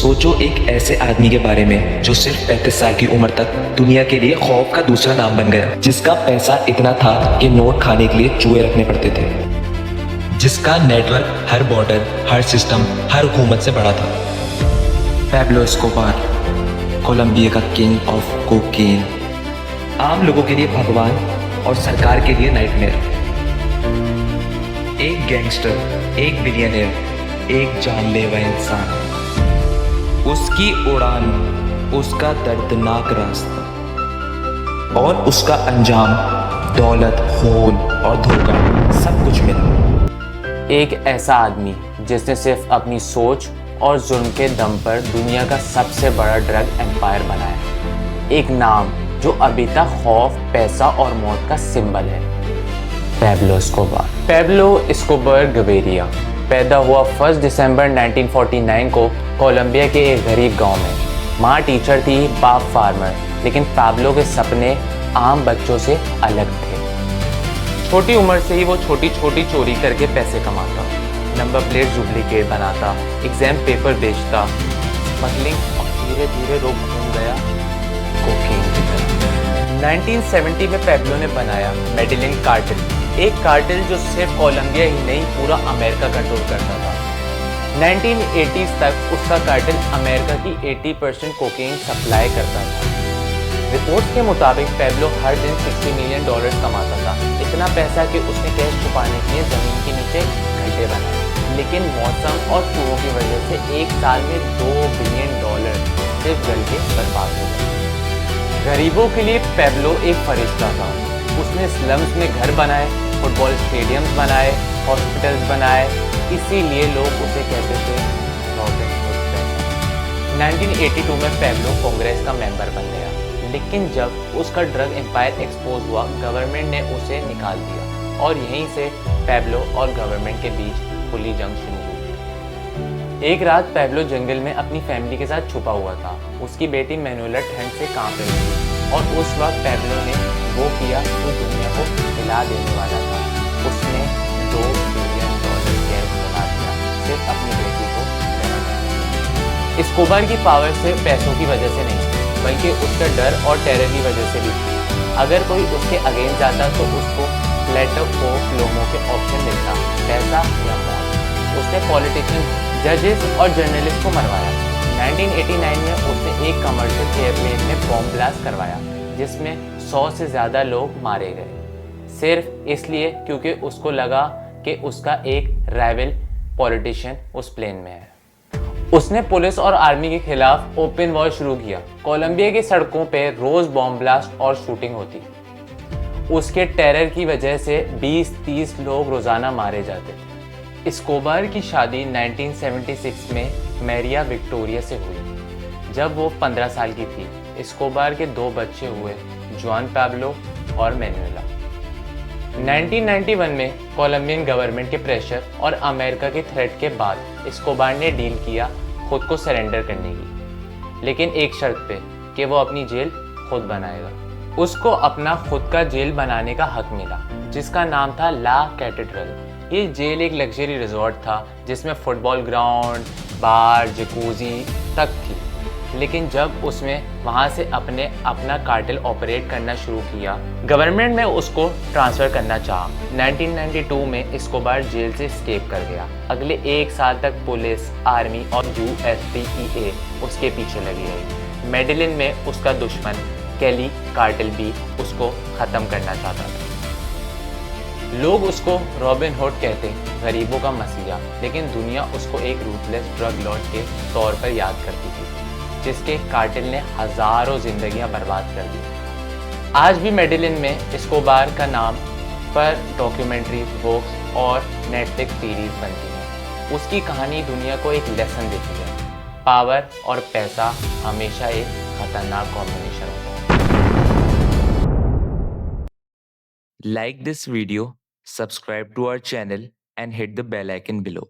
सोचो एक ऐसे आदमी के बारे में जो सिर्फ 35 साल की उम्र तक दुनिया के लिए खौफ का दूसरा नाम बन गया, जिसका पैसा इतना था कि नोट खाने के लिए चूहे रखने पड़ते थे, जिसका नेटवर्क हर बॉर्डर, हर सिस्टम, हर हुकूमत से बड़ा था। पैब्लो एस्कोबार, कोलंबिया का किंग ऑफ कोकेन, आम लोगों के लिए भगवान और सरकार के लिए नाइटमेयर। एक गैंगस्टर, एक बिलियनियर, एक जानलेवा इंसान। उसकी उड़ान, उसका दर्दनाक रास्ता और उसका अंजाम दौलत, खून और धोखा, सब कुछ मिला। एक ऐसा आदमी जिसने सिर्फ अपनी सोच और जुर्म के दम पर दुनिया का सबसे बड़ा ड्रग एम्पायर बनाया। एक नाम जो अभी तक खौफ, पैसा और मौत का सिंबल है, पैब्लो एस्कोबार। पैब्लो एस्कोबार गवेरिया पैदा हुआ 1 दिसंबर 1949 को कोलंबिया के एक गरीब गांव में। माँ टीचर थी, बाप फार्मर, लेकिन पैब्लो के सपने आम बच्चों से अलग थे। छोटी उम्र से ही वो छोटी छोटी चोरी करके पैसे कमाता, नंबर प्लेट डुप्लीकेट बनाता, एग्जाम पेपर बेचता, स्मगलिंग, और धीरे धीरे रोग घूम गया कोकीन की तरफ। 1970 में पैब्लो ने बनाया मेडेलिन कार्टेल, एक कार्टेल जो सिर्फ कोलंबिया ही नहीं पूरा अमेरिका कंट्रोल करता था। 1980s तक उसका कार्टेल अमेरिका की 80% कोकेन सप्लाई करता था। रिपोर्ट्स के मुताबिक पैब्लो हर दिन $60 मिलियन कमाता था, इतना पैसा कि उसने कैश छुपाने के लिए जमीन के नीचे घंटे बनाए। लेकिन मौसम और चूहों की वजह से एक साल में $2 बिलियन सिर्फ जल के बर्बाद हो गए। गरीबों के लिए पैब्लो एक फरिश्ता था। उसने स्लम्स में घर बनाए, फुटबॉल स्टेडियम्स बनाए, हॉस्पिटल्स बनाए, इसीलिए लोग उसे कहते थे रॉबिन हुड पैसा। 1982 में पैब्लो कांग्रेस का मेंबर बन गया, लेकिन जब उसका ड्रग एम्पायर एक्सपोज हुआ, गवर्नमेंट ने उसे निकाल दिया और यहीं से पैब्लो और गवर्नमेंट के बीच खुली जंग शुरू हुई। एक रात पैब्लो जंगल में अपनी फैमिली के साथ छुपा हुआ था। उसकी बेटी मैनुएला ठंड से कांप रही थी और उस वक्त पैब्लो ने वो किया जो दुनिया को हिला देने वाला था। उसने $2 बिलियन कैश बना दिया, सिर्फ अपनी बेटी को डराने। एस्कोबार की पावर सिर्फ पैसों की वजह से नहीं, बल्कि उसका डर और टेरर की वजह से भी थी। अगर कोई उसके अगेंस्ट जाता तो उसको प्लेटो ऑफ लोगों के ऑप्शन देता, पैसा या मौत। उसने पॉलिटिशियन, जजेस और जर्नलिस्ट को मरवाया। 1989 में उसने एक कमर्शियल एयरप्लेन में बॉम्ब ब्लास्ट करवाया, जिसमें 100 से ज़्यादा लोग मारे गए, सिर्फ इसलिए क्योंकि उसको लगा कि उसका एक राइवल पॉलिटिशियन उस प्लेन में है। उसने पुलिस और आर्मी के खिलाफ ओपन वॉर शुरू किया। कोलंबिया की सड़कों पे रोज बॉम्ब ब्लास्ट और शूटिंग होती। उसके टेरर की वजह से 20-30 लोग रोजाना मारे जाते थे। एस्कोबार की शादी 1976 में मैरिया विक्टोरिया से हुई। जब वो 15 साल की थी, एस्कोबार के 2 बच्चे हुए, जुआन पैब्लो और मैनुएला। 1991 में कोलंबियन गवर्नमेंट के प्रेशर और अमेरिका के थ्रेट के बाद एस्कोबार ने डील किया खुद को सरेंडर करने की, लेकिन एक शर्त पे कि वो अपनी जेल खुद बनाएगा। उसको अपना खुद का जेल बनाने का हक मिला, जिसका नाम था ला कैथेड्रल। ये जेल एक लग्जरी रिजॉर्ट था जिसमें फुटबॉल ग्राउंड, बार, जकूजी तक थी। लेकिन जब उसने वहाँ से अपना कार्टेल ऑपरेट करना शुरू किया, गवर्नमेंट में उसको ट्रांसफ़र करना चाहा। 1992 में एस्कोबार जेल से एस्केप कर गया। अगले 1 साल तक पुलिस, आर्मी और USDEA उसके पीछे लगी रही। मेडेलिन में उसका दुश्मन केली कार्टेल भी उसको ख़त्म करना चाहता था। लोग उसको रॉबिन हुड कहते, गरीबों का मसीहा, लेकिन दुनिया उसको एक रूथलेस ड्रग लॉर्ड के तौर पर याद करती थी, जिसके कार्टेल ने हजारों जिंदगियां बर्बाद कर दी। आज भी मेडेलिन में एस्कोबार का नाम पर डॉक्यूमेंट्री, बुक्स और नेटफ्लिक्स सीरीज बनती हैं। उसकी कहानी दुनिया को एक लेसन देती है, पावर और पैसा हमेशा एक खतरनाक कॉम्बिनेशन होता है। Like this video, subscribe to our channel and hit the bell icon below.